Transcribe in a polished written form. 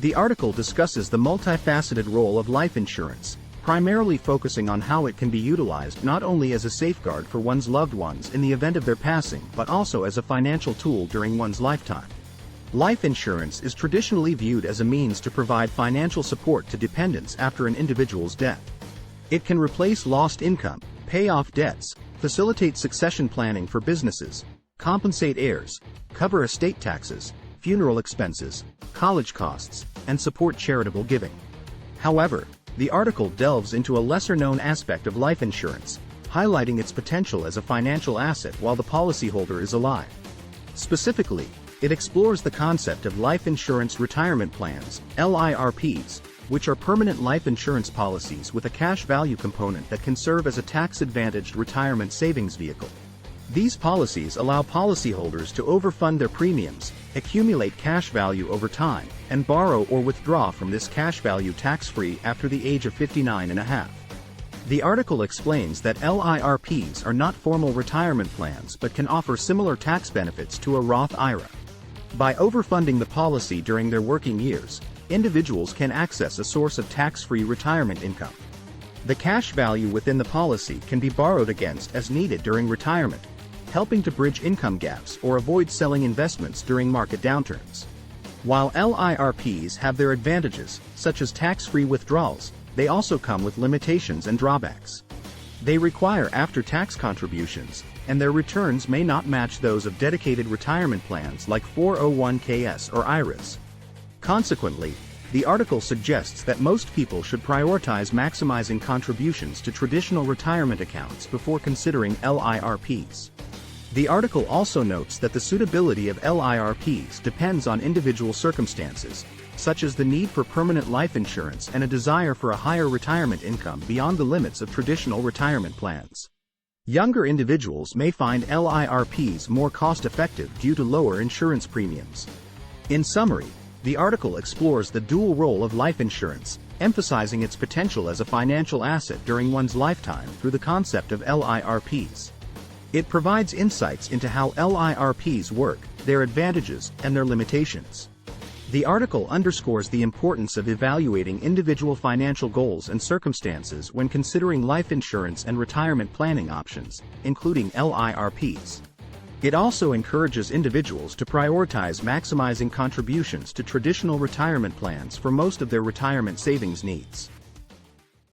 The article discusses the multifaceted role of life insurance, primarily focusing on how it can be utilized not only as a safeguard for one's loved ones in the event of their passing but also as a financial tool during one's lifetime. Life insurance is traditionally viewed as a means to provide financial support to dependents after an individual's death. It can replace lost income, pay off debts, facilitate succession planning for businesses, compensate heirs, cover estate taxes, funeral expenses, college costs, and support charitable giving. However, the article delves into a lesser-known aspect of life insurance, highlighting its potential as a financial asset while the policyholder is alive. Specifically, it explores the concept of life insurance retirement plans, LIRPs, which are permanent life insurance policies with a cash value component that can serve as a tax-advantaged retirement savings vehicle. These policies allow policyholders to overfund their premiums, accumulate cash value over time, and borrow or withdraw from this cash value tax-free after the age of 59.5. The article explains that LIRPs are not formal retirement plans but can offer similar tax benefits to a Roth IRA. By overfunding the policy during their working years, individuals can access a source of tax-free retirement income. The cash value within the policy can be borrowed against as needed during retirement, helping to bridge income gaps or avoid selling investments during market downturns. While LIRPs have their advantages, such as tax-free withdrawals, they also come with limitations and drawbacks. They require after-tax contributions, and their returns may not match those of dedicated retirement plans like 401ks or IRAs. Consequently, the article suggests that most people should prioritize maximizing contributions to traditional retirement accounts before considering LIRPs. The article also notes that the suitability of LIRPs depends on individual circumstances, such as the need for permanent life insurance and a desire for a higher retirement income beyond the limits of traditional retirement plans. Younger individuals may find LIRPs more cost-effective due to lower insurance premiums. In summary, the article explores the dual role of life insurance, emphasizing its potential as a financial asset during one's lifetime through the concept of LIRPs. It provides insights into how LIRPs work, their advantages, and their limitations. The article underscores the importance of evaluating individual financial goals and circumstances when considering life insurance and retirement planning options, including LIRPs. It also encourages individuals to prioritize maximizing contributions to traditional retirement plans for most of their retirement savings needs.